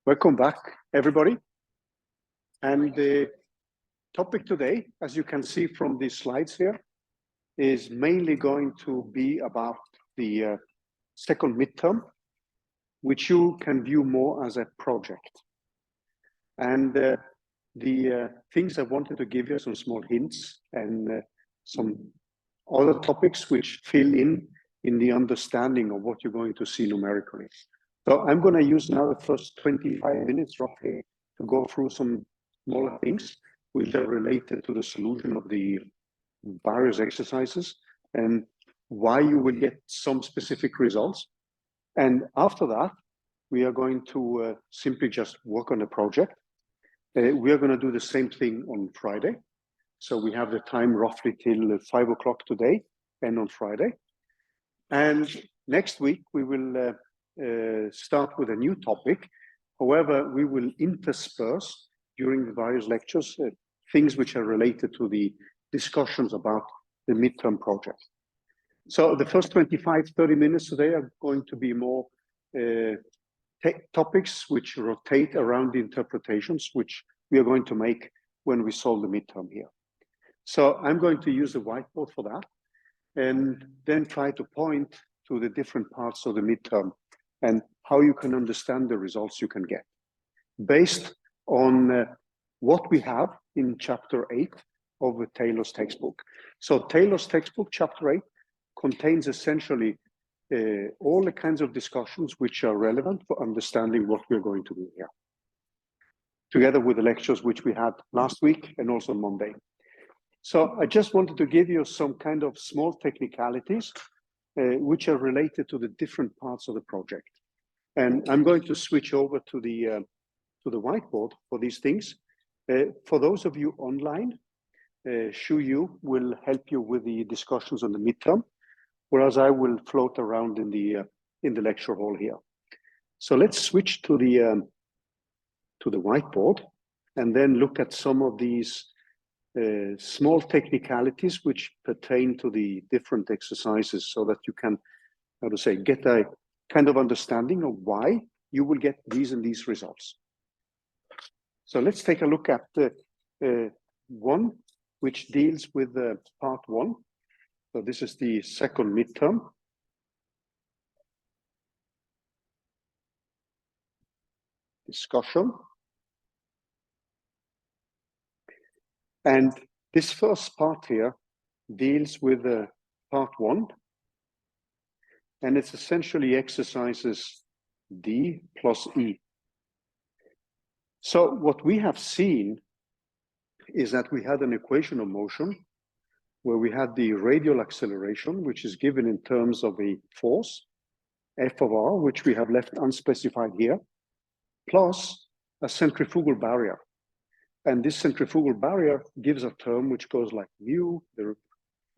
Welcome back, everybody. And the topic today, as you can see from these slides here, is mainly going to be about the second midterm, which you can view more as a project. And the things I wanted to give you some small hints and some other topics which fill in the understanding of what you're going to see numerically. So I'm going to use now the first 25 minutes roughly to go through some smaller things which are related to the solution of the various exercises and why you will get some specific results. And after that, we are going to simply just work on a project. We are going to do the same thing on Friday. So we have the time roughly till 5 o'clock today and on Friday. And next week, we will start with a new topic. However, we will intersperse during the various lectures things which are related to the discussions about the midterm project. So the first 25-30 minutes today are going to be more topics which rotate around the interpretations which we are going to make when we solve the midterm here. So I'm going to use the whiteboard for that and then try to point to the different parts of the midterm and how you can understand the results you can get based on what we have in chapter 8 of Taylor's textbook. So Taylor's textbook, chapter 8, contains essentially all the kinds of discussions which are relevant for understanding what we're going to do here, together with the lectures which we had last week and also Monday. So I just wanted to give you some kind of small technicalities which are related to the different parts of the project. And I'm going to switch over to the whiteboard for these things. For those of you online, Shu Yu will help you with the discussions on the midterm, whereas I will float around in the lecture hall here. So let's switch to the whiteboard and then look at some of these small technicalities which pertain to the different exercises so that you can, how to say, get a kind of understanding of why you will get these and these results. So let's take a look at one which deals with part 1. So this is the second midterm. Discussion. And this first part here deals with part 1. And it's essentially exercises D plus E. So what we have seen is that we had an equation of motion where we had the radial acceleration, which is given in terms of a force, F of R, which we have left unspecified here, plus a centrifugal barrier. And this centrifugal barrier gives a term which goes like mu,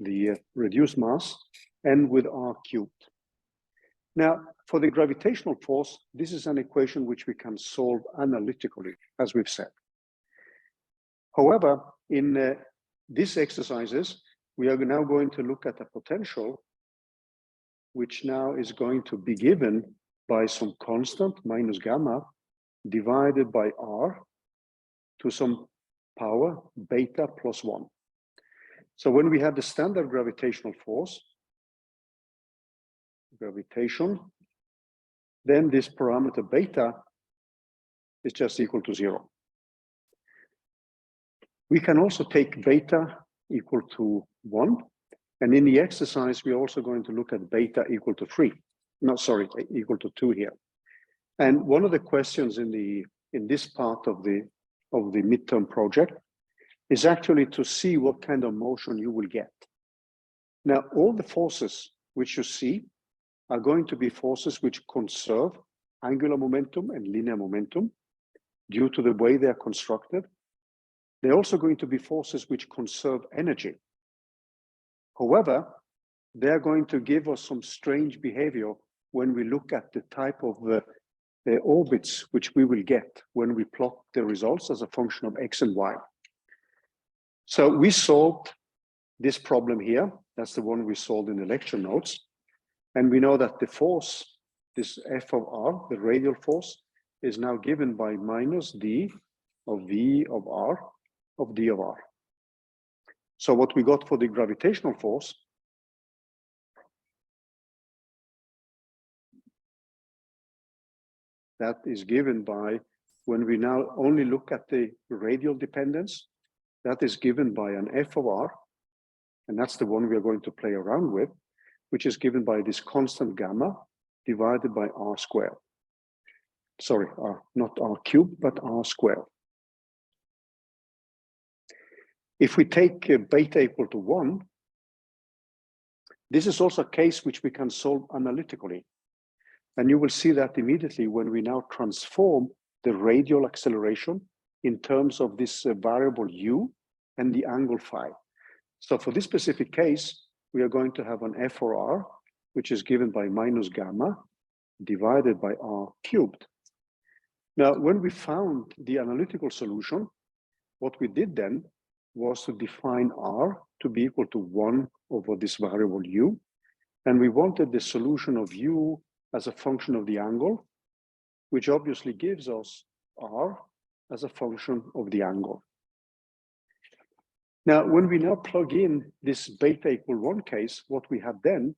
the reduced mass, and with R cubed. Now, for the gravitational force, this is an equation which we can solve analytically, as we've said. However, in these exercises, we are now going to look at a potential which now is going to be given by some constant minus gamma divided by R to some power beta plus 1. So when we have the standard gravitational force, gravitation, then this parameter beta is just equal to 0. We can also take beta equal to 1. And in the exercise, we're also going to look at beta equal to 3. No, sorry, equal to 2 here. And one of the questions in this part of the midterm project is actually to see what kind of motion you will get. Now, all the forces which you see are going to be forces which conserve angular momentum and linear momentum due to the way they are constructed. They're also going to be forces which conserve energy. However, they're going to give us some strange behavior when we look at the type of orbits which we will get when we plot the results as a function of x and y. So we solved this problem here. That's the one we solved in the lecture notes. And we know that the force, this F of R, the radial force, is now given by minus D of V of R of D of R. So what we got for the gravitational force that is given by, when we now only look at the radial dependence, that is given by an F of R, and that's the one we are going to play around with, which is given by this constant gamma divided by R squared. Sorry, not R cubed, but R squared. If we take beta equal to 1, this is also a case which we can solve analytically. And you will see that immediately when we now transform the radial acceleration in terms of this variable u and the angle phi. So for this specific case, we are going to have an F or R, which is given by minus gamma divided by R cubed. Now, when we found the analytical solution, what we did then was to define R to be equal to 1 over this variable u. And we wanted the solution of u as a function of the angle, which obviously gives us R as a function of the angle. Now, when we now plug in this beta equal 1 case, what we have then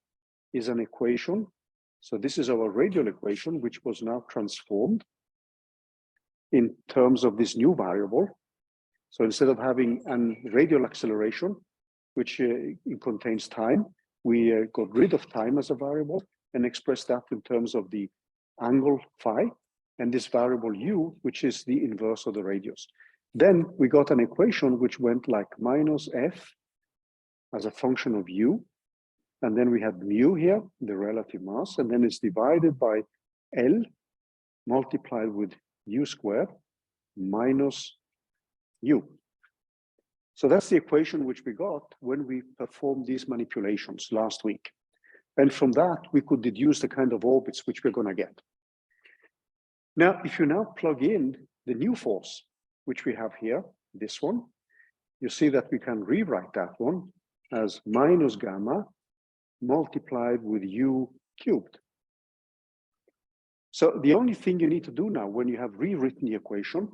is an equation. So this is our radial equation, which was now transformed in terms of this new variable. So instead of having a radial acceleration, which contains time, we got rid of time as a variable and expressed that in terms of the angle phi and this variable u, which is the inverse of the radius. Then we got an equation which went like minus f as a function of u, and then we had mu here, the relative mass, and then it's divided by L multiplied with u squared minus u. So that's the equation which we got when we performed these manipulations last week. And from that, we could deduce the kind of orbits which we're going to get. Now, if you now plug in the new force, which we have here, this one, you see that we can rewrite that one as minus gamma multiplied with u cubed. So the only thing you need to do now when you have rewritten the equation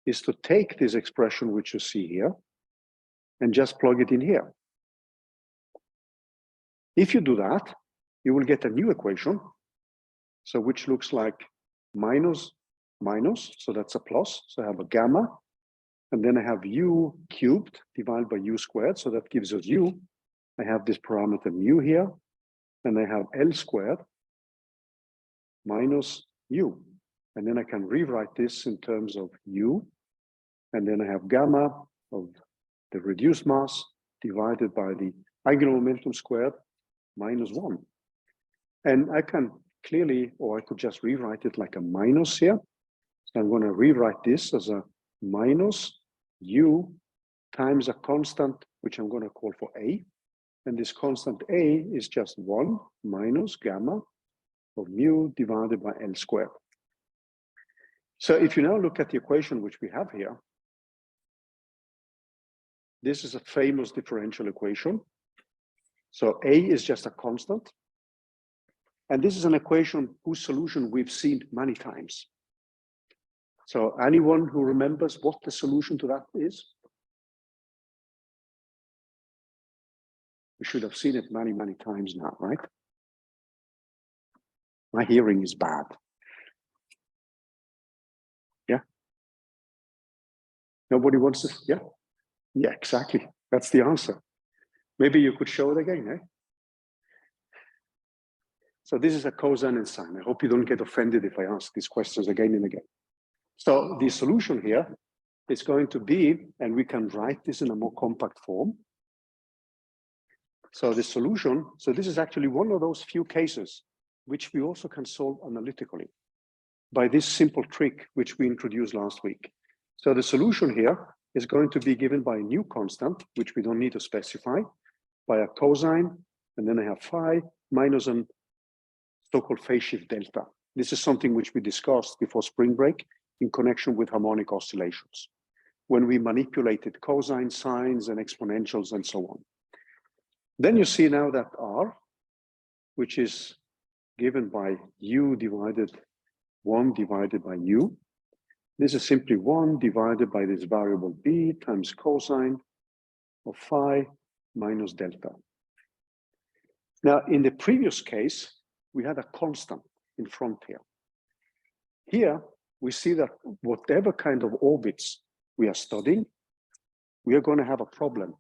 is to take this expression which you see here and just plug it in here. If you do that, you will get a new equation, so which looks like minus, minus, so that's a plus. So I have a gamma, and then I have u cubed divided by u squared, so that gives us u. I have this parameter mu here, and I have L squared minus u. And then I can rewrite this in terms of u, and then I have gamma of the reduced mass divided by the angular momentum squared minus 1. And I can clearly, or I could just rewrite it like a minus here. So I'm going to rewrite this as a minus u times a constant, which I'm going to call for a. And this constant a is just 1 minus gamma of mu divided by L squared. So if you now look at the equation which we have here, this is a famous differential equation. So a is just a constant. And this is an equation whose solution we've seen many times. So anyone who remembers what the solution to that is? We should have seen it many, many times now, right? My hearing is bad. Yeah? Nobody wants to, yeah? Yeah, exactly. That's the answer. Maybe you could show it again, eh? So this is a cosine and sine. I hope you don't get offended if I ask these questions again and again. So the solution here is going to be, and we can write this in a more compact form. So the solution, so this is actually one of those few cases which we also can solve analytically by this simple trick which we introduced last week. So the solution here is going to be given by a new constant, which we don't need to specify, by a cosine, and then I have phi minus an so-called phase shift delta. This is something which we discussed before spring break in connection with harmonic oscillations, when we manipulated cosine, sines, and exponentials, and so on. Then you see now that R, which is given by u divided 1 divided by u. This is simply 1 divided by this variable b times cosine of phi minus delta. Now, in the previous case, we had a constant in front here. Here, we see that whatever kind of orbits we are studying, we are going to have a problem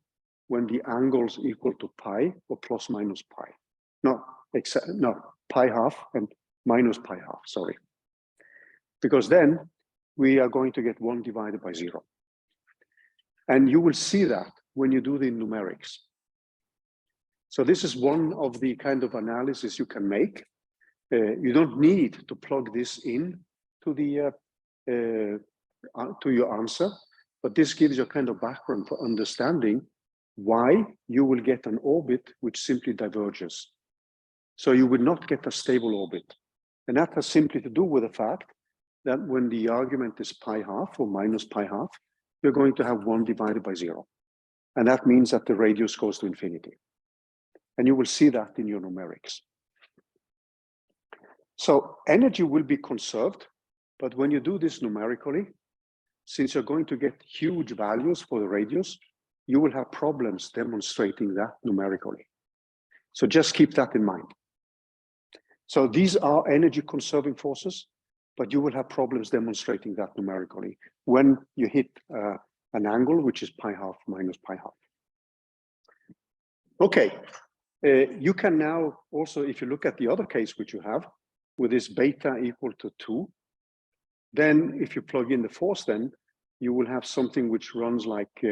when the angles equal to pi or plus minus pi. No, pi half and minus pi half, sorry. Because then we are going to get 1 divided by 0. And you will see that when you do the numerics. So this is one of the kind of analysis you can make. You don't need to plug this in to the to your answer, but this gives you a kind of background for understanding why you will get an orbit which simply diverges. So you will not get a stable orbit. And that has simply to do with the fact that when the argument is pi half or minus pi half, you're going to have 1 divided by 0. And that means that the radius goes to infinity. And you will see that in your numerics. So energy will be conserved, but when you do this numerically, since you're going to get huge values for the radius, you will have problems demonstrating that numerically. So just keep that in mind. So these are energy conserving forces, but you will have problems demonstrating that numerically when you hit an angle which is pi half minus pi half. Okay, you can now also, if you look at the other case which you have, with this beta equal to 2, then if you plug in the force, then you will have something which runs like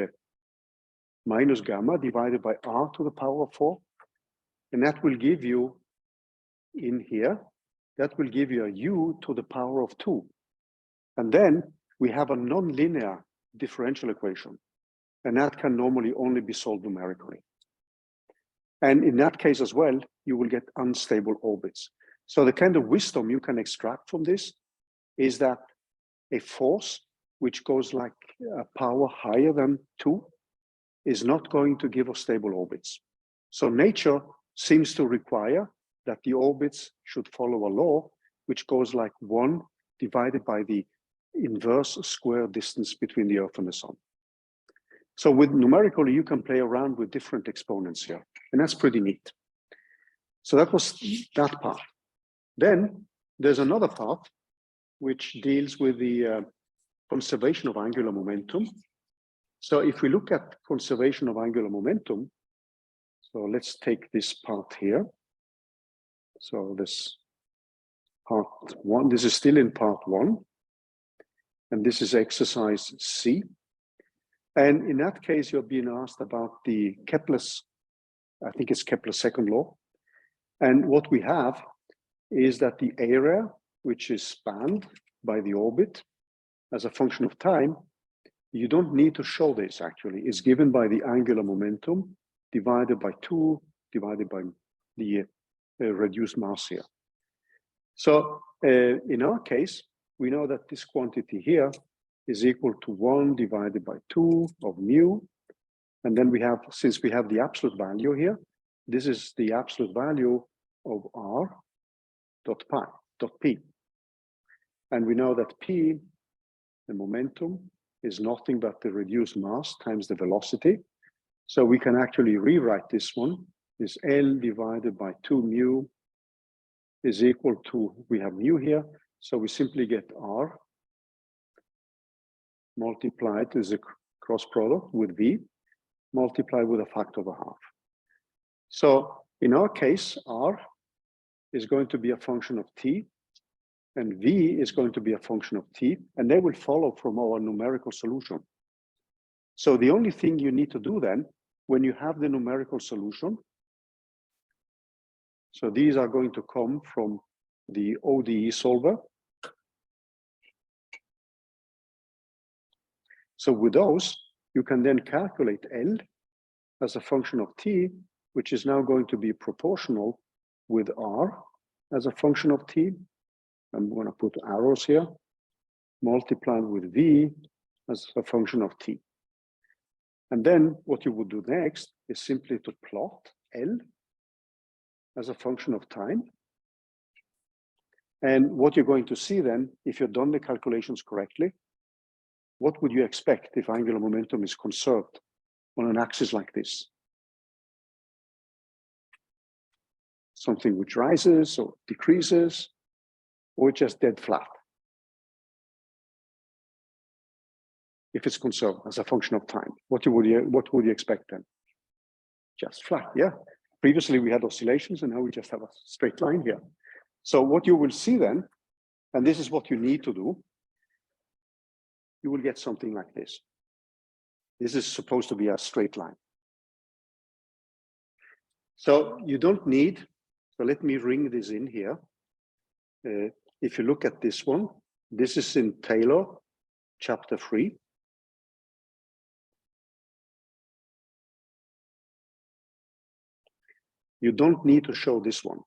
minus gamma divided by r to the power of 4. And that will give you, in here, that will give you a u to the power of 2. And then we have a non-linear differential equation. And that can normally only be solved numerically. And in that case as well, you will get unstable orbits. So the kind of wisdom you can extract from this is that a force which goes like a power higher than 2 is not going to give us stable orbits. So nature seems to require that the orbits should follow a law which goes like 1 divided by the inverse square distance between the Earth and the Sun. So with numerically, you can play around with different exponents here, and that's pretty neat. So that was that part. Then there's another part which deals with the conservation of angular momentum. So if we look at conservation of angular momentum, so let's take this part here. So this part 1, this is still in part 1, and this is exercise C. And in that case, you're being asked about the Kepler's, I think it's Kepler's second law. And what we have is that the area, which is spanned by the orbit as a function of time, you don't need to show this actually. It's given by the angular momentum divided by 2 divided by the reduced mass here. So in our case, we know that this quantity here is equal to 1 divided by 2 of mu. And then we have, since we have the absolute value here, this is the absolute value of r dot p. And we know that p, the momentum, is nothing but the reduced mass times the velocity. So we can actually rewrite this one, is L divided by 2 mu is equal to, we have mu here, so we simply get r multiplied as a cross product with v, multiplied with a factor of a half. So in our case, r is going to be a function of t, and v is going to be a function of t, and they will follow from our numerical solution. So the only thing you need to do then, when you have the numerical solution, so these are going to come from the ODE solver. So with those, you can then calculate L as a function of t, which is now going to be proportional with r as a function of t. I'm going to put arrows here, multiplied with v as a function of t. And then what you would do next is simply to plot L as a function of time. And what you're going to see then, if you've done the calculations correctly, what would you expect if angular momentum is conserved on an axis like this? Something which rises or decreases, or just dead flat? If it's conserved as a function of time, what would you expect then? Just flat, yeah. Previously we had oscillations, and now we just have a straight line here. So what you will see then, and this is what you need to do, you will get something like this. This is supposed to be a straight line. So you don't need, so let me ring this in here. If you look at this one, this is in Taylor, chapter 3. You don't need to show this one.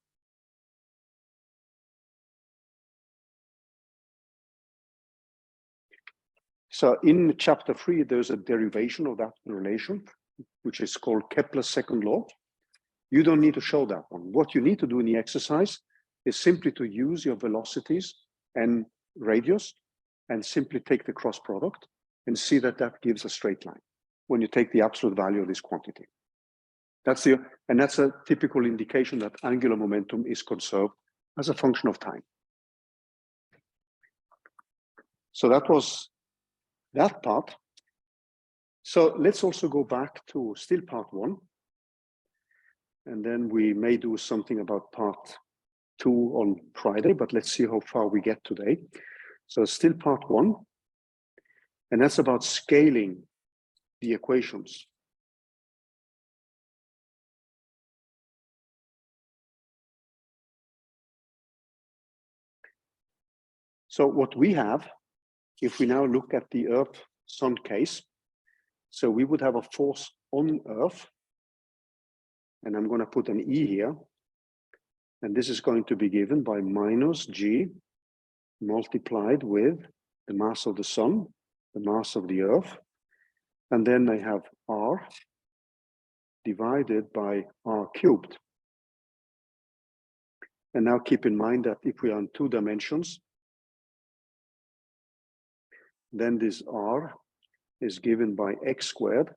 So in chapter 3, there's a derivation of that relation, which is called Kepler's second law. You don't need to show that one. What you need to do in the exercise is simply to use your velocities and radius and simply take the cross product and see that that gives a straight line when you take the absolute value of this quantity. That's a typical indication that angular momentum is conserved as a function of time. So that was that part. So let's also go back to still part 1. And then we may do something about part 2 on Friday, but let's see how far we get today. So still part 1, and that's about scaling the equations. So what we have, if we now look at the Earth-Sun case, so we would have a force on Earth, and I'm going to put an E here, and this is going to be given by minus G multiplied with the mass of the Sun, the mass of the Earth, and then I have R divided by R cubed. And now keep in mind that if we are in 2 dimensions, then this R is given by X squared,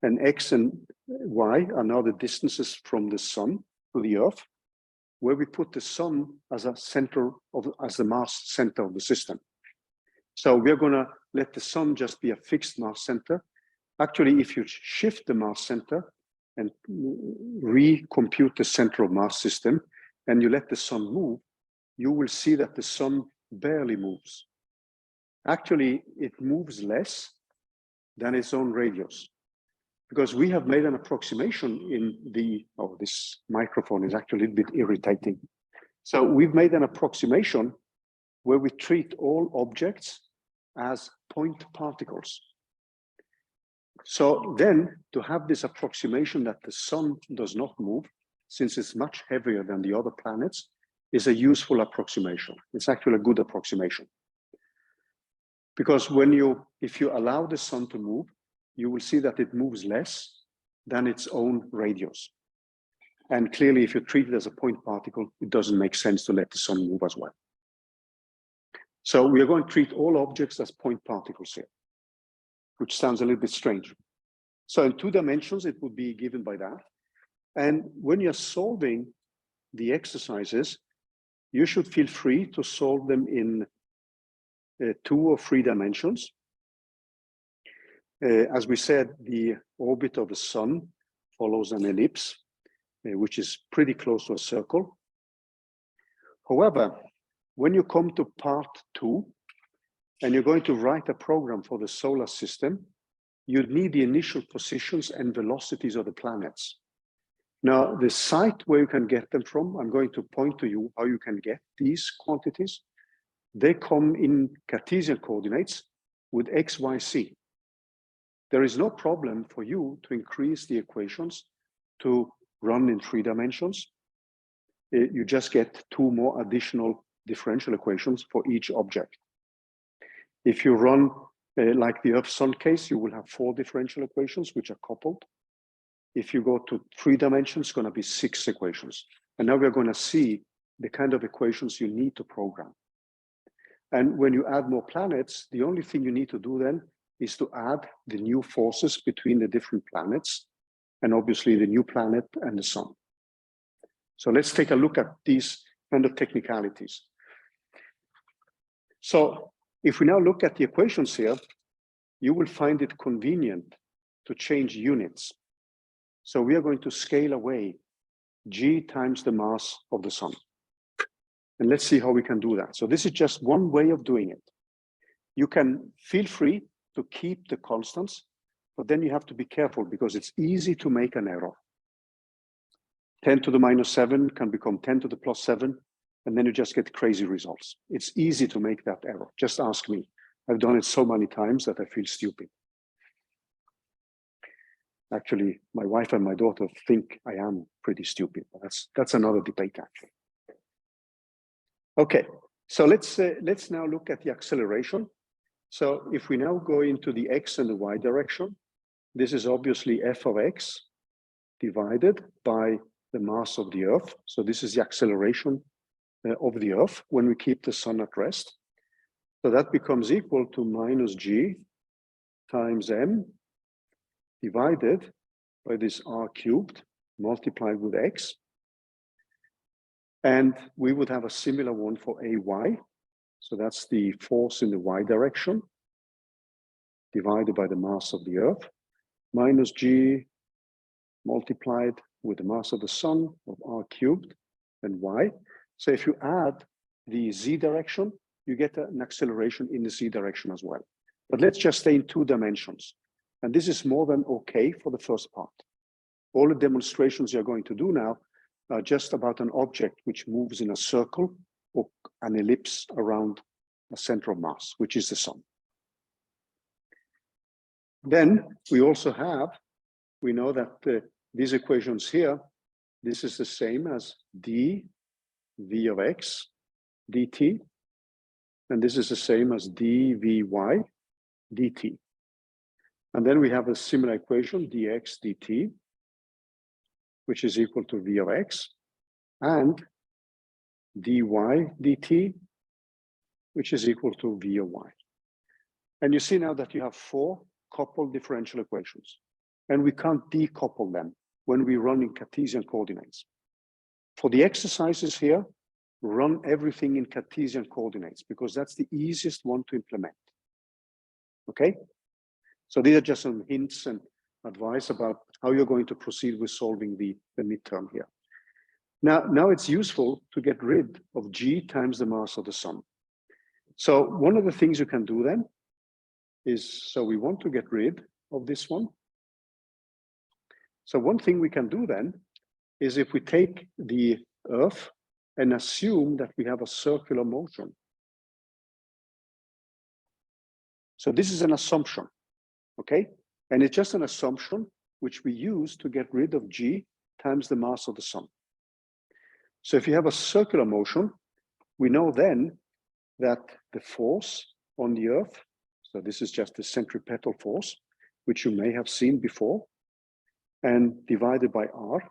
and X and Y are now the distances from the Sun to the Earth, where we put the Sun as a center of, as the mass center of the system. So we're going to let the Sun just be a fixed mass center. Actually, if you shift the mass center and recompute the center of mass system, and you let the Sun move, you will see that the Sun barely moves. Actually, it moves less than its own radius, because we have made an approximation in the, oh, this microphone is actually a little bit irritating. So we've made an approximation where we treat all objects as point particles. So then to have this approximation that the Sun does not move, since it's much heavier than the other planets, is a useful approximation. It's actually a good approximation. Because if you allow the Sun to move, you will see that it moves less than its own radius. And clearly, if you treat it as a point particle, it doesn't make sense to let the Sun move as well. So we are going to treat all objects as point particles here, which sounds a little bit strange. So in 2 dimensions, it would be given by that. And when you're solving the exercises, you should feel free to solve them in 2 or 3 dimensions. As we said, the orbit of the Sun follows an ellipse, which is pretty close to a circle. However, when you come to part 2, and you're going to write a program for the solar system, you need the initial positions and velocities of the planets. Now, the site where you can get them from, I'm going to point to you how you can get these quantities. They come in Cartesian coordinates with X, Y, Z. There is no problem for you to increase the equations to run in 3 dimensions. You just get 2 more additional differential equations for each object. If you run like the Earth-Sun case, you will have 4 differential equations which are coupled. If you go to 3 dimensions, it's going to be 6 equations. And now we're going to see the kind of equations you need to program. And when you add more planets, the only thing you need to do then is to add the new forces between the different planets, and obviously the new planet and the sun. So let's take a look at these kind of technicalities. So if we now look at the equations here, you will find it convenient to change units. So we are going to scale away g times the mass of the sun. And let's see how we can do that. So this is just one way of doing it. You can feel free to keep the constants, but then you have to be careful because it's easy to make an error. 10 to the minus 7 can become 10 to the plus 7, and then you just get crazy results. It's easy to make that error. Just ask me. I've done it so many times that I feel stupid. Actually, my wife and my daughter think I am pretty stupid. That's another debate, actually. Okay, so let's now look at the acceleration. So if we now go into the x and the y direction, this is obviously f of x divided by the mass of the Earth. So this is the acceleration of the Earth when we keep the sun at rest. So that becomes equal to minus g times m divided by this r cubed multiplied with x. And we would have a similar one for AY. So that's the force in the y direction divided by the mass of the Earth minus g multiplied with the mass of the sun of r cubed and y. So if you add the z direction, you get an acceleration in the z direction as well. But let's just stay in 2 dimensions. And this is more than okay for the first part. All the demonstrations you're going to do now are just about an object which moves in a circle or an ellipse around a center of mass, which is the sun. Then we also have, we know that these equations here, this is the same as d v of x dt, and this is the same as d vy dt. And then we have a similar equation, dx dt, which is equal to v of x, and dy dt, which is equal to v of y. And you see now that you have 4 coupled differential equations, and we can't decouple them when we run in Cartesian coordinates. For the exercises here, run everything in Cartesian coordinates because that's the easiest one to implement. Okay? So these are just some hints and advice about how you're going to proceed with solving the midterm here. Now it's useful to get rid of g times the mass of the sun. So one of the things you can do then is, so we want to get rid of this one. So one thing we can do then is if we take the Earth and assume that we have a circular motion. So this is an assumption, okay? And it's just an assumption which we use to get rid of g times the mass of the sun. So if you have a circular motion, we know then that the force on the Earth, so this is just the centripetal force, which you may have seen before, and divided by r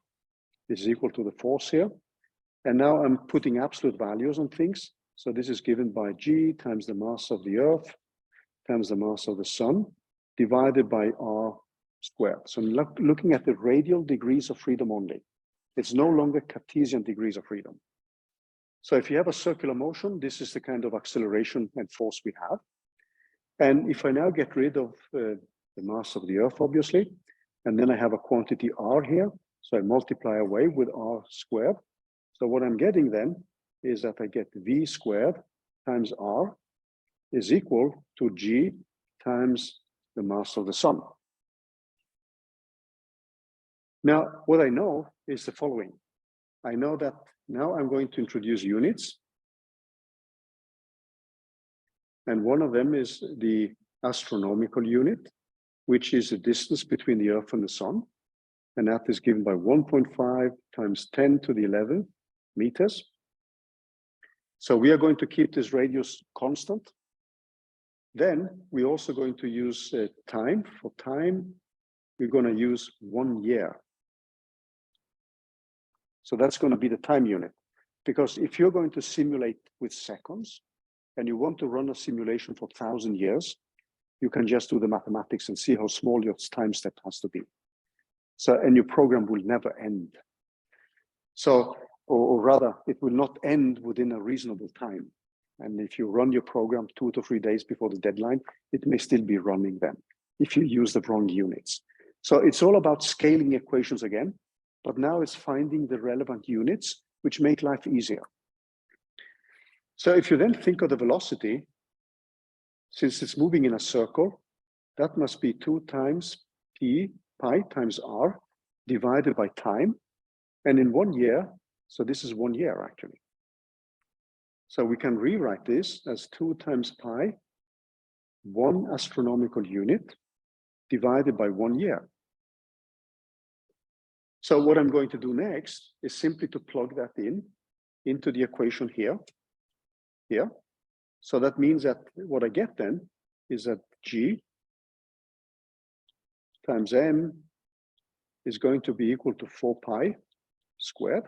is equal to the force here. And now I'm putting absolute values on things. So this is given by g times the mass of the Earth times the mass of the sun divided by r squared. So I'm looking at the radial degrees of freedom only. It's no longer Cartesian degrees of freedom. So if you have a circular motion, this is the kind of acceleration and force we have. And if I now get rid of the mass of the Earth, obviously, and then I have a quantity r here, so I multiply away with r squared. So what I'm getting then is that I get v squared times r is equal to g times the mass of the sun. Now, what I know is the following. I know that now I'm going to introduce units. And one of them is the astronomical unit, which is the distance between the Earth and the sun. And that is given by 1.5 times 10 to the 11 meters. So we are going to keep this radius constant. Then we're also going to use time. For time, we're going to use 1 year. So that's going to be the time unit. Because if you're going to simulate with seconds and you want to run a simulation for 1,000 years, you can just do the mathematics and see how small your time step has to be. So, and your program will never end. So, or rather, it will not end within a reasonable time. And if you run your program 2 to 3 days before the deadline, it may still be running then if you use the wrong units. So it's all about scaling equations again, but now it's finding the relevant units which make life easier. So if you then think of the velocity, since it's moving in a circle, that must be 2 times pi times r divided by time. And in 1 year, so this is 1 year actually. So we can rewrite this as 2 times pi, 1 astronomical unit, divided by 1 year. So what I'm going to do next is simply to plug that into the equation here. So that means that what I get then is that g times m is going to be equal to 4 pi squared.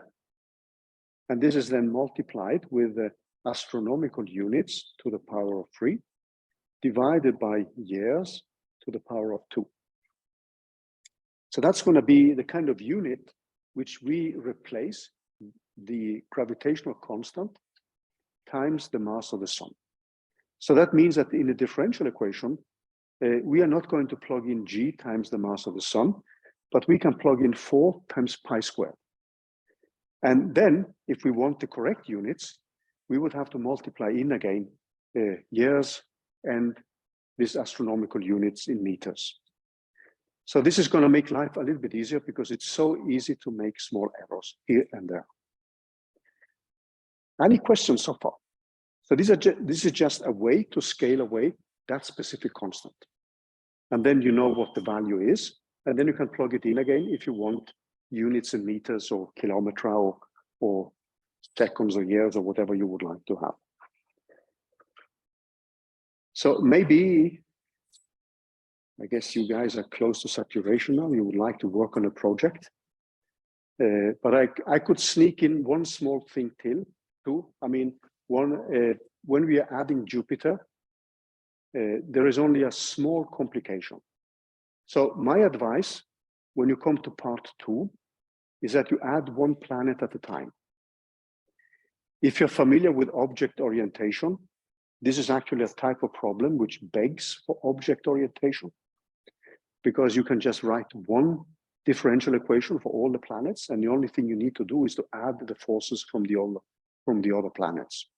And this is then multiplied with the astronomical units to the power of 3, divided by years to the power of 2. So that's going to be the kind of unit which we replace the gravitational constant times the mass of the sun. So that means that in the differential equation, we are not going to plug in g times the mass of the sun, but we can plug in 4 times pi squared. And then if we want the correct units, we would have to multiply in again years and these astronomical units in meters. So this is going to make life a little bit easier because it's so easy to make small errors here and there. Any questions so far? So this is just a way to scale away that specific constant. And then you know what the value is, and then you can plug it in again if you want units in meters or kilometer or seconds or years or whatever you would like to have. So maybe, I guess you guys are close to saturation now. You would like to work on a project. But I could sneak in one small thing too. I mean, when we are adding Jupiter, there is only a small complication. So my advice, when you come to part 2, is that you add 1 planet at a time. If you're familiar with object orientation, this is actually a type of problem which begs for object orientation, because you can just write 1 differential equation for all the planets, and the only thing you need to do is to add the forces from the other planets.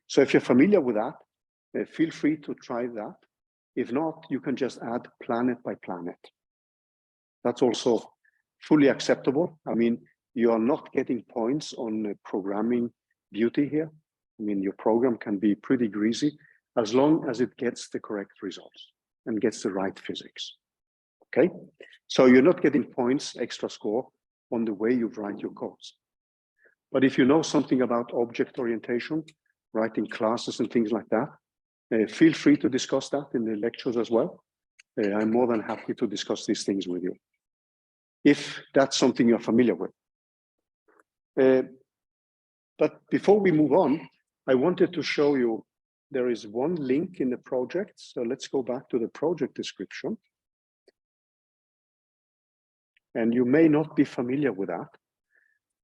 So if you're familiar with that, feel free to try that. If not, you can just add planet by planet. That's also fully acceptable. I mean, you are not getting points on programming beauty here. I mean, your program can be pretty greasy as long as it gets the correct results and gets the right physics. Okay, so you're not getting points, extra score on the way you write your codes. But if you know something about object orientation, writing classes and things like that, feel free to discuss that in the lectures as well. I'm more than happy to discuss these things with you, if that's something you're familiar with. But before we move on, I wanted to show you there is one link in the project. So let's go back to the project description. And you may not be familiar with that.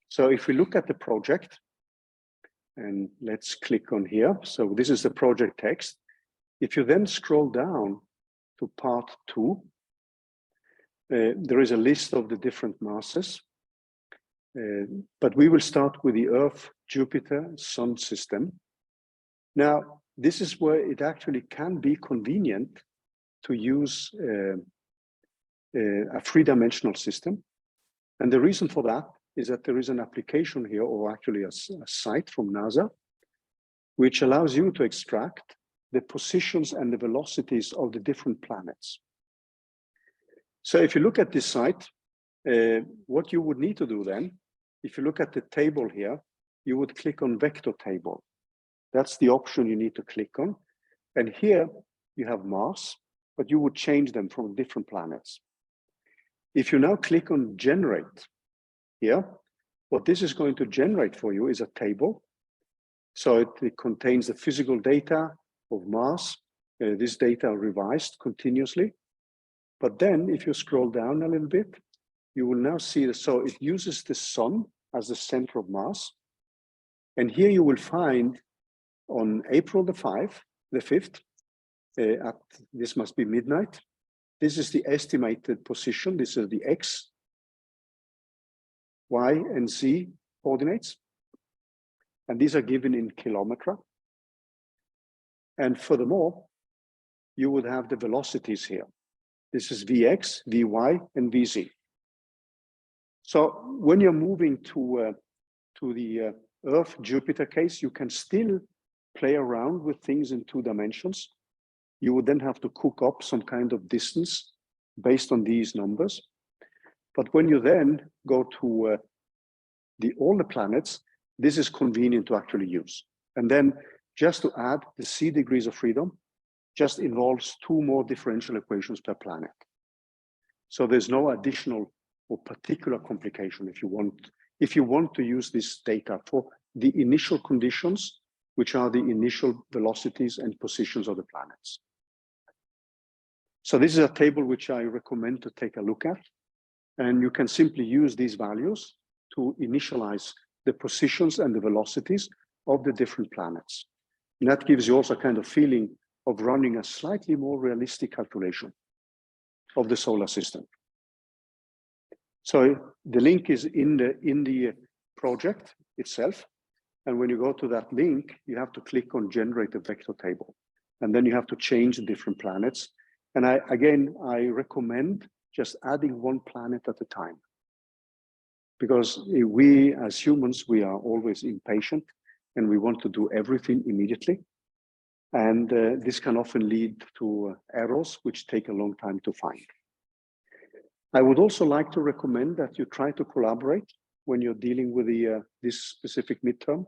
So if we look at the project, and let's click on here. So this is the project text. If you then scroll down to part 2, there is a list of the different masses. But we will start with the Earth, Jupiter, Sun system. Now, this is where it actually can be convenient to use a 3-dimensional system. And the reason for that is that there is an application here, or actually a site from NASA, which allows you to extract the positions and the velocities of the different planets. So if you look at this site, what you would need to do then, if you look at the table here, you would click on vector table. That's the option you need to click on. And here you have mass, but you would change them from different planets. If you now click on generate here, What this is going to generate for you is a table. So it contains the physical data of Mars. This data are revised continuously. But then if you scroll down a little bit, you will now see that, so it uses the sun as the center of Mars. And here you will find on April the 5th, this must be midnight. This is the estimated position. This is the X, Y, and Z coordinates. And these are given in kilometer. And furthermore, you would have the velocities here. This is Vx, Vy, and Vz. So when you're moving to the Earth-Jupiter case, you can still play around with things in 2 dimensions. You would then have to cook up some kind of distance based on these numbers. But when you then go to all the planets, this is convenient to actually use. And then just to add, the C degrees of freedom just involves 2 more differential equations per planet. So there's no additional or particular complication if you want to use this data for the initial conditions, which are the initial velocities and positions of the planets. So this is a table which I recommend to take a look at. And you can simply use these values to initialize the positions and the velocities of the different planets. And that gives you also a kind of feeling of running a slightly more realistic calculation of the solar system. So the link is in the project itself. And when you go to that link, you have to click on generate a vector table. And then you have to change the different planets. And I recommend just adding 1 planet at a time. Because we as humans, we are always impatient and we want to do everything immediately. And this can often lead to errors which take a long time to find. I would also like to recommend that you try to collaborate when you're dealing with this specific midterm.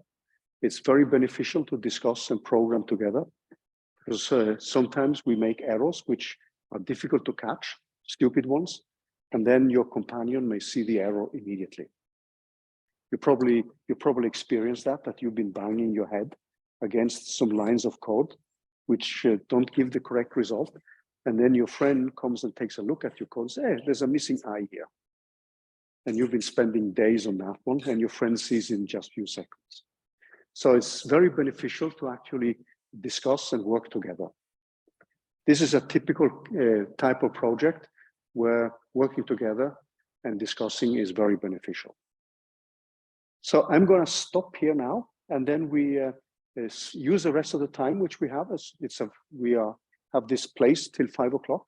It's very beneficial to discuss and program together, because sometimes we make errors which are difficult to catch, stupid ones, and then your companion may see the error immediately. You probably experienced that you've been banging your head against some lines of code which don't give the correct result. And then your friend comes and takes a look at your code and says, hey, there's a missing I here. And you've been spending days on that one, and your friend sees in just a few seconds. So it's very beneficial to actually discuss and work together. This is a typical type of project where working together and discussing is very beneficial. So I'm going to stop here now, and then we use the rest of the time which we have. We have this place till 5 o'clock.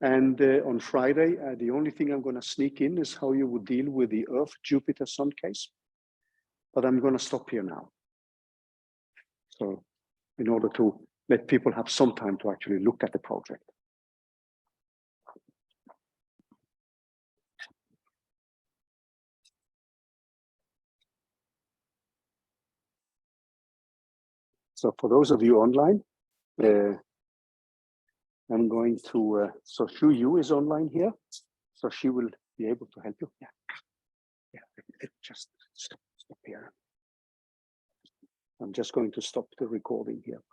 And on Friday, the only thing I'm going to sneak in is how you would deal with the Earth-Jupiter-Sun case. But I'm going to stop here now. So in order to let people have some time to actually look at the project. So for those of you online, I'm going to, so Shu Yu is online here. So she will be able to help you. Yeah, just stop here. I'm just going to stop the recording here.